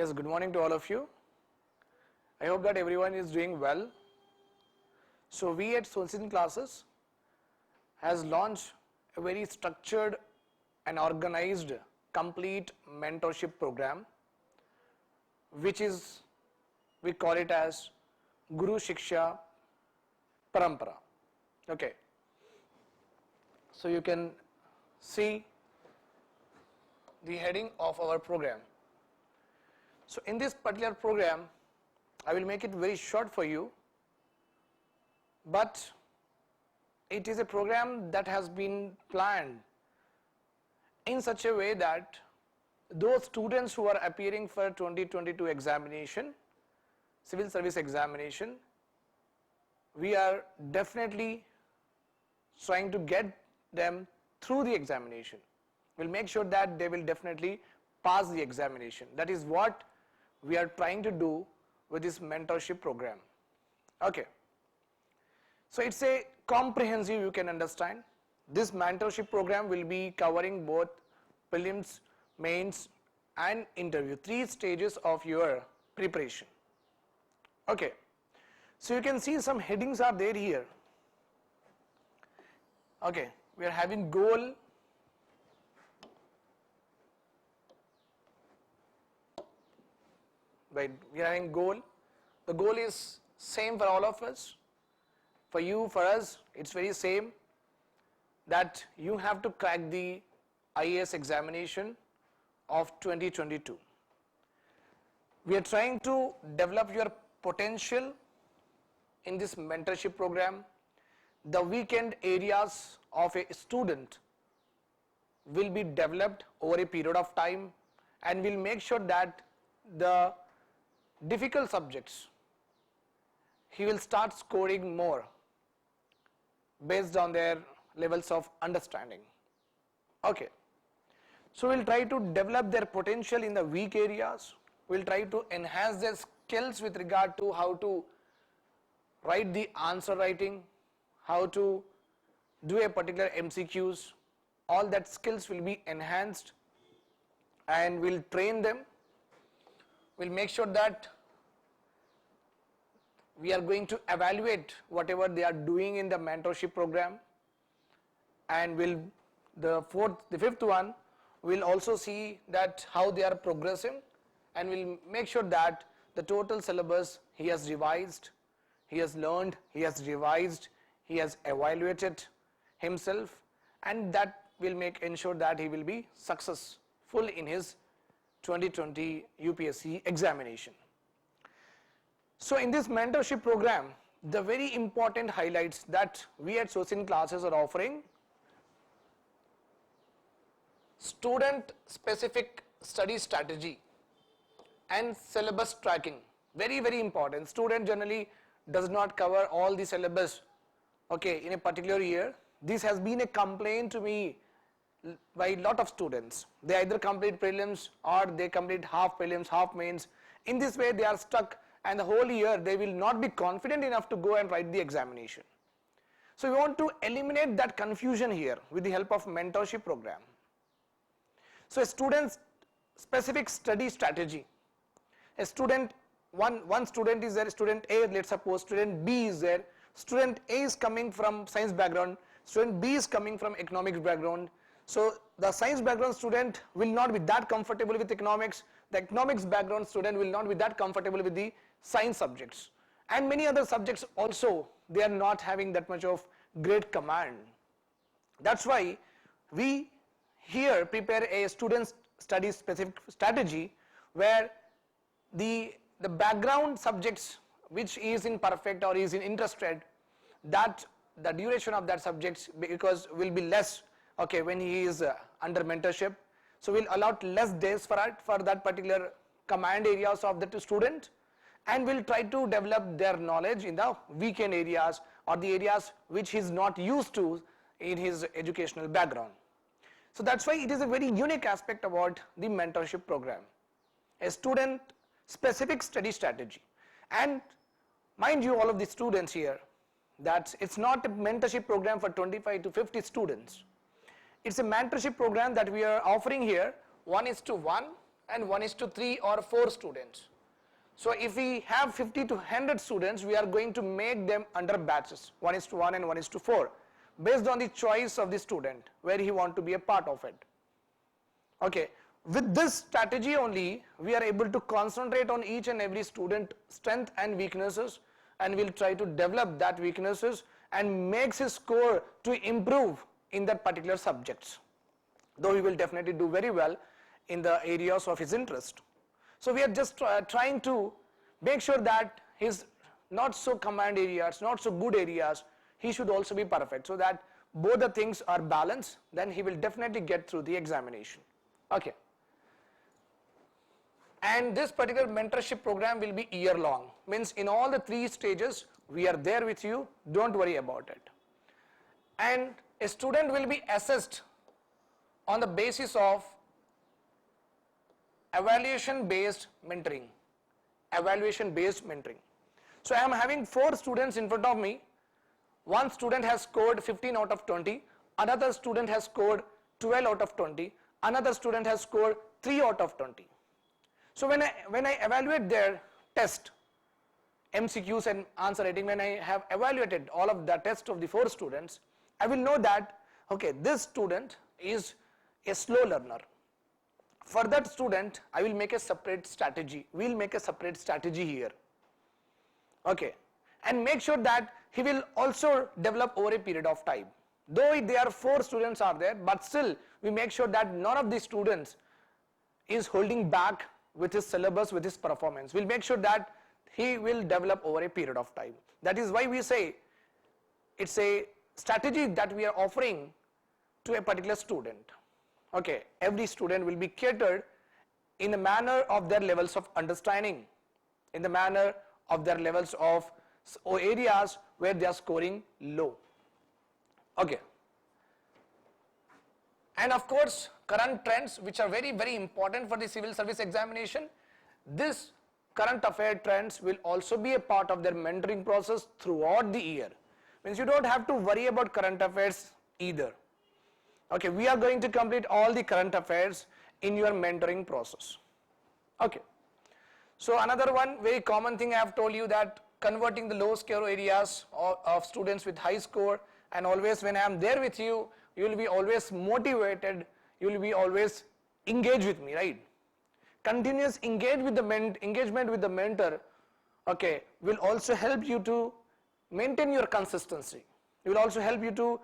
Yes, good morning to all of you. I hope that everyone is doing well. So we at Sonsin Classes has launched a very structured and organized complete mentorship program, which is, we call it as Guru Shiksha Parampara. Okay. So you can see the heading of our program. So in this particular program, I will make it very short for you, but it is a program that has been planned in such a way that those students who are appearing for 2022 examination, civil service examination, we are definitely trying to get them through the examination. We'll make sure that they will definitely pass the examination. That is what we are trying to do with this mentorship program. Okay. So it's a comprehensive, you can understand. This mentorship program will be covering both prelims, mains and interview, 3 stages of your preparation. Okay. So you can see some headings are there here. Okay. We are having goal, right, we are having goal. The goal is same for all of us. For you, for us, it's very same, that you have to crack the IAS examination of 2022. We are trying to develop your potential in this mentorship program. The weekend areas of a student will be developed over a period of time, and we'll make sure that the difficult subjects, he will start scoring more based on their levels of understanding. Okay. So we'll try to develop their potential in the weak areas. We'll try to enhance their skills with regard to how to write the answer writing, how to do a particular MCQs. All that skills will be enhanced, and we'll train them. We'll make sure that we are going to evaluate whatever they are doing in the mentorship program, and the fifth one, we'll also see that how they are progressing, and we'll make sure that the total syllabus he has revised, he has learned, he has revised, he has evaluated himself, and that will ensure that he will be successful in his 2020 UPSC examination. So in this mentorship program, the very important highlights that we at Sonsin Classes are offering: student specific study strategy and syllabus tracking. Very, very important. Student generally does not cover all the syllabus, okay, in a particular year. This has been a complaint to me by a lot of students. They either complete prelims or they complete half prelims, half mains. In this way they are stuck, and the whole year they will not be confident enough to go and write the examination. So we want to eliminate that confusion here with the help of mentorship program. So a student's specific study strategy. A student, one student is there, student A, let's suppose student B is there. Student A is coming from science background, student B is coming from economics background. So the science background student will not be that comfortable with economics. The economics background student will not be that comfortable with the science subjects. And many other subjects also, they are not having that much of great command. That's why we here prepare a student study specific strategy where the background subjects which is in perfect or is in interested, that the duration of that subjects because will be less, okay, when he is under mentorship. So we'll allot less days for that particular command areas of the student, and we'll try to develop their knowledge in the weekend areas or the areas which he is not used to in his educational background. So that's why it is a very unique aspect about the mentorship program, a student specific study strategy. And mind you, all of the students here, that it's not a mentorship program for 25 to 50 students. It's a mentorship program that we are offering here 1:1, and 1:3 or 4 students. So if we have 50 to 100 students, we are going to make them under batches, 1:1 and 1:4, based on the choice of the student, where he want to be a part of it. Okay, with this strategy only, we are able to concentrate on each and every student strength and weaknesses, and we'll try to develop that weaknesses and makes his score to improve in that particular subjects, though he will definitely do very well in the areas of his interest. So we are just trying to make sure that his not so command areas, not so good areas, he should also be perfect, so that both the things are balanced, then he will definitely get through the examination. Okay. And this particular mentorship program will be year long, means in all the 3 stages we are there with you, don't worry about it. And a student will be assessed on the basis of evaluation based mentoring. Evaluation based mentoring. So I am having 4 students in front of me. One student has scored 15 out of 20, another student has scored 12 out of 20, another student has scored 3 out of 20. So when I evaluate their test, MCQs and answer rating, when I have evaluated all of the tests of the 4 students, I will know that, okay, this student is a slow learner. For that student, I will make a separate strategy. We will make a separate strategy here. Okay, and make sure that he will also develop over a period of time. Though there are 4 students are there, but still we make sure that none of the students is holding back with his syllabus, with his performance. We'll make sure that he will develop over a period of time. That is why we say it's a strategy that we are offering to a particular student. Okay, every student will be catered in the manner of their levels of understanding, in the manner of their levels of areas where they are scoring low. Okay. And of course, current trends which are very, very important for the civil service examination, this current affair trends will also be a part of their mentoring process throughout the year. Means you don't have to worry about current affairs either. Okay, we are going to complete all the current affairs in your mentoring process. Okay. So another one very common thing I have told you, that converting the low score areas of students with high score, and always when I am there with you, you will be always motivated, you will be always engaged with me, right? Continuous engagement with the mentor, okay, will also help you to maintain your consistency. It will also help you to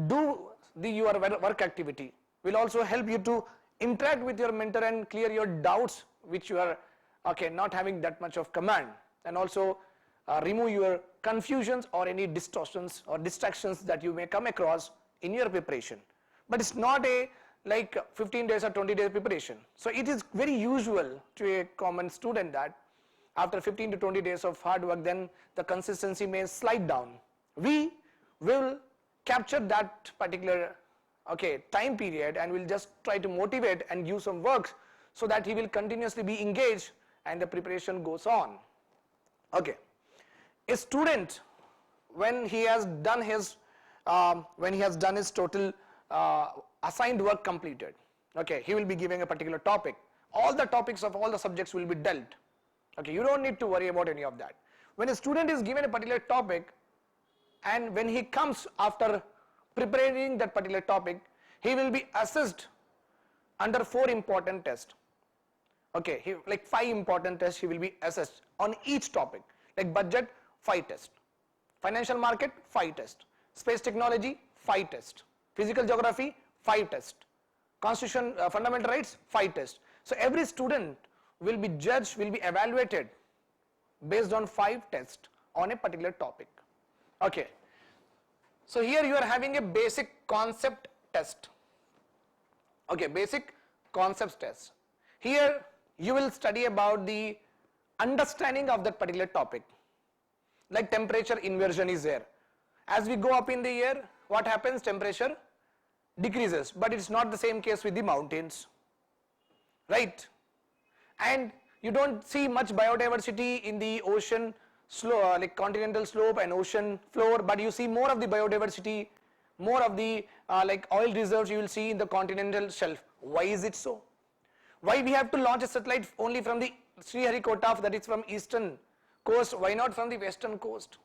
do your work activity. Will also help you to interact with your mentor and clear your doubts which you are not having that much of command, and also remove your confusions or any distortions or distractions that you may come across in your preparation. But it's not a like 15 days or 20 days preparation. So it is very usual to a common student that after 15 to 20 days of hard work, then the consistency may slide down. We will capture that particular time period, and we'll just try to motivate and give some works so that he will continuously be engaged and the preparation goes on. Okay, a student, when he has done his total assigned work completed, okay, he will be giving a particular topic. All the topics of all the subjects will be dealt. Okay, you don't need to worry about any of that. When a student is given a particular topic, and when he comes after preparing that particular topic, he will be assessed under 4 important tests. Okay, like 5 important tests he will be assessed on each topic. Like budget, 5 tests. Financial market, 5 tests. Space technology, 5 tests. Physical geography, 5 tests. Constitution, fundamental rights, 5 tests. So every student will be judged, will be evaluated based on 5 tests on a particular topic. Okay. So here you are having a basic concept test. Okay, basic concepts test. Here you will study about the understanding of that particular topic. Like temperature inversion is there. As we go up in the year, what happens? Temperature decreases, but it's not the same case with the mountains, right? And you don't see much biodiversity in the ocean slope, like continental slope and ocean floor, but you see more of the biodiversity, more of the like oil reserves you will see in the continental shelf. Why is it so? Why we have to launch a satellite only from the Sriharikota, that is from eastern coast, why not from the western coast?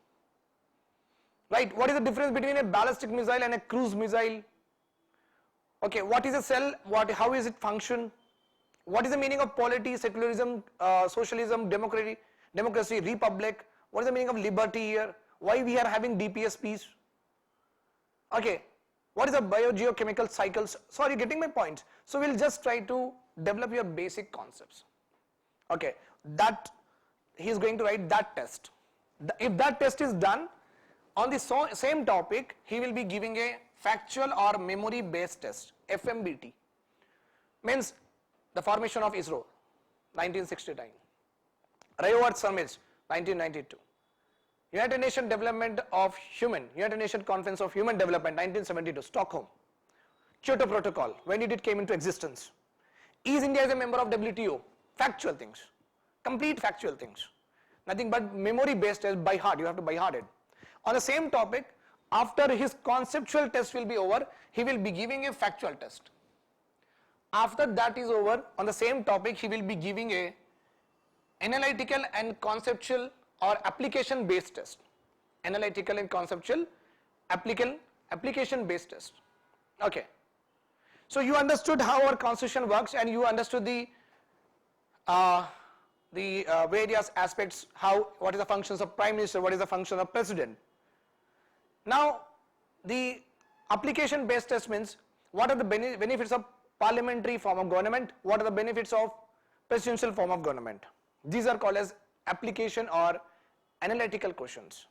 Right, what is the difference between a ballistic missile and a cruise missile? Okay, what is a cell, how is it function? What is the meaning of polity, secularism, socialism, democracy, republic? What is the meaning of liberty here? Why we are having DPSPs? Okay, what is the biogeochemical cycles? So are you getting my point? So we'll just try to develop your basic concepts. Okay, that he is going to write that test. If that test is done, on the same topic, he will be giving a factual or memory based test, FMBT. Means the formation of ISRO, 1969. Rio Earth Summit, 1992. United Nations Development of Human, United Nations Conference of Human Development, 1972, Stockholm. Kyoto Protocol, when did it came into existence? Is India as a member of WTO? Factual things, complete factual things. Nothing but memory based test by heart, you have to by heart it. On the same topic, after his conceptual test will be over, he will be giving a factual test. After that is over, on the same topic, he will be giving a analytical and conceptual or application based test. Analytical and conceptual, application based test. Okay. So you understood how our constitution works, and you understood the various aspects, what is the functions of prime minister, what is the function of president. Now the application based test means what are the benefits of parliamentary form of government, what are the benefits of presidential form of government. These are called as application or analytical questions.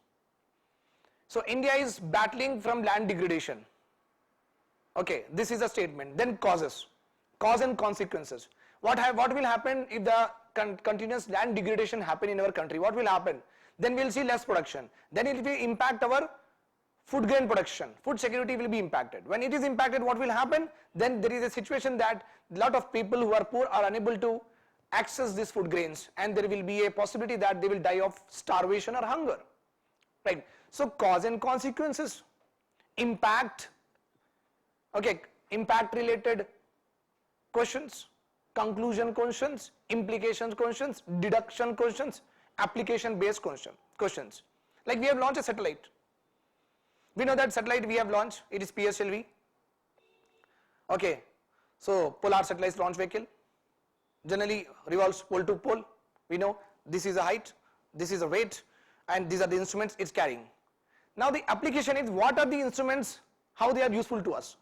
So India is battling from land degradation. Okay, this is a statement. Then causes, cause and consequences. What will happen if the continuous land degradation happen in our country? What will happen? Then we will see less production. Then it will impact our food grain production. Food security will be impacted. When it is impacted, what will happen? Then there is a situation that a lot of people who are poor are unable to access these food grains, and there will be a possibility that they will die of starvation or hunger. Right? So cause and consequences, impact, okay, impact related questions, conclusion questions, implications questions, deduction questions, application based questions. Like we have launched a satellite. We know that satellite we have launched, it is PSLV. Okay, so Polar Satellite Launch Vehicle generally revolves pole to pole. We know this is a height, this is a weight, and these are the instruments it's carrying. Now the application is what are the instruments, how they are useful to us.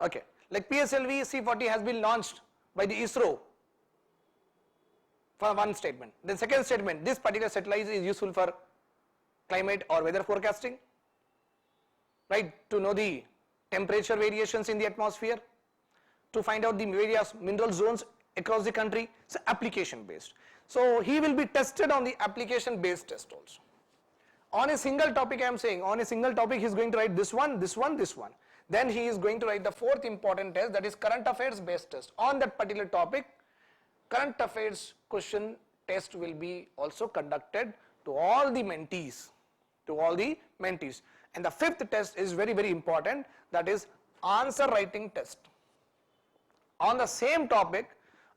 Okay, like PSLV C-40 has been launched by the ISRO for one statement. Then second statement, this particular satellite is useful for climate or weather forecasting, right, to know the temperature variations in the atmosphere, to find out the various mineral zones across the country. So application based. So he will be tested on the application based test also. On a single topic, I am saying, on a single topic he is going to write this one, this one, this one. Then he is going to write the fourth important test, that is current affairs based test. On that particular topic, current affairs question test will be also conducted to all the mentees, And the fifth test is very, very important, that is answer writing test. On the same topic,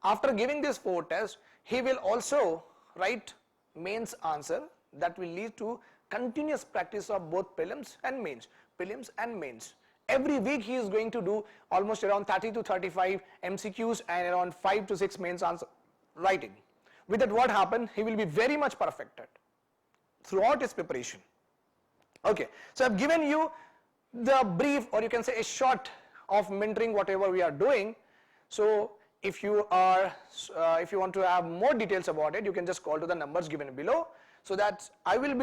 after giving this four tests, he will also write mains answer that will lead to continuous practice of both prelims and mains. Every week he is going to do almost around 30 to 35 MCQs and around 5 to 6 mains answer writing. With that, what happened? He will be very much perfected throughout his preparation. Okay, so I have given you the brief, or you can say a short of mentoring whatever we are doing. So if you want to have more details about it, you can just call to the numbers given below, so that I will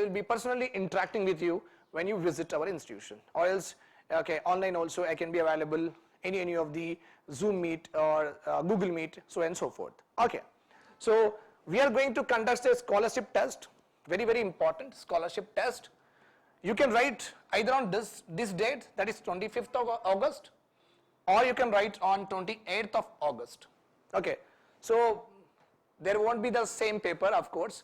be personally interacting with you when you visit our institution, or else okay, online also I can be available any of the Zoom Meet or Google Meet, so and so forth. Okay, so we are going to conduct a scholarship test, very, very important scholarship test. You can write either on this date, that is 25th of August, or you can write on 28th of August. Okay, so there won't be the same paper, of course.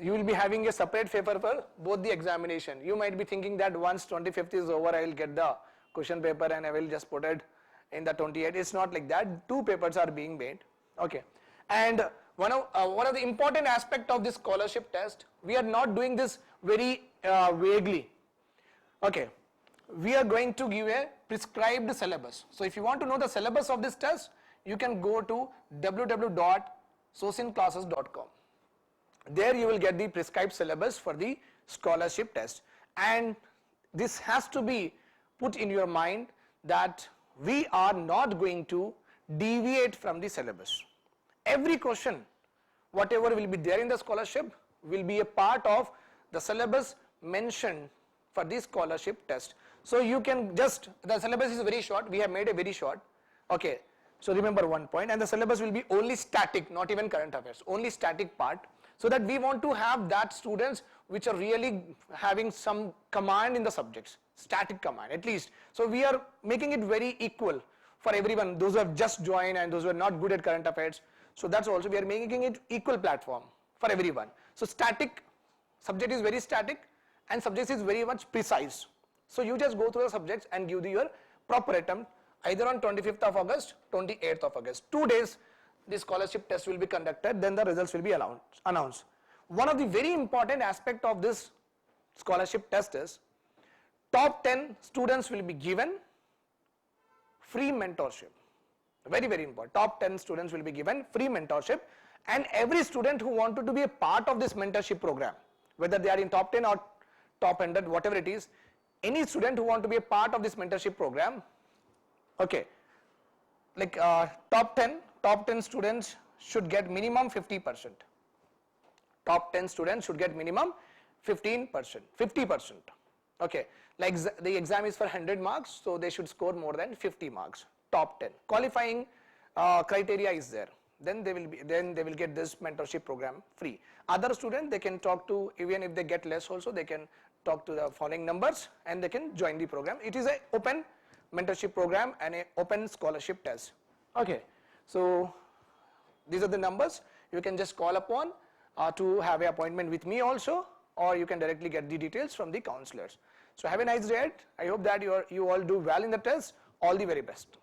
You will be having a separate paper for both the examination. You might be thinking that once 25th is over, I will get the question paper and I will just put it in the 28. It's not like that. 2 papers are being made. Okay. And one of the important aspect of this scholarship test, we are not doing this very vaguely. Okay. We are going to give a prescribed syllabus. So if you want to know the syllabus of this test, you can go to www.socinclasses.com. There you will get the prescribed syllabus for the scholarship test, and this has to be put in your mind that we are not going to deviate from the syllabus. Every question, whatever will be there in the scholarship, will be a part of the syllabus mentioned for the scholarship test. So you can just, the syllabus is very short, we have made it very short. Okay, so remember one point, and the syllabus will be only static, not even current affairs, only static part, so that we want to have that students which are really having some command in the subjects, static command at least. So we are making it very equal for everyone, those who have just joined and those who are not good at current affairs. So that's also, we are making it equal platform for everyone. So static, subject is very static and subject is very much precise. So you just go through the subjects and give your proper attempt either on 25th of August, 28th of August. 2 days the scholarship test will be conducted, then the results will be announced. One of the very important aspect of this scholarship test is top 10 students will be given free mentorship. Very, very important. Top 10 students will be given free mentorship, and every student who wanted to be a part of this mentorship program, whether they are in top 10 or top 100, whatever it is, any student who want to be a part of this mentorship program, okay, like top 10 students should get minimum 50%. Top 10 students should get minimum 50%. Okay, like the exam is for 100 marks, so they should score more than 50 marks. Top 10 qualifying criteria is there. Then they will get this mentorship program free. Other students, they can talk to, even if they get less also, they can talk to the following numbers and they can join the program. It is a open mentorship program and a open scholarship test. Okay, so these are the numbers. You can just call upon to have an appointment with me also, or you can directly get the details from the counselors. So have a nice day. I hope that you all do well in the test. All the very best.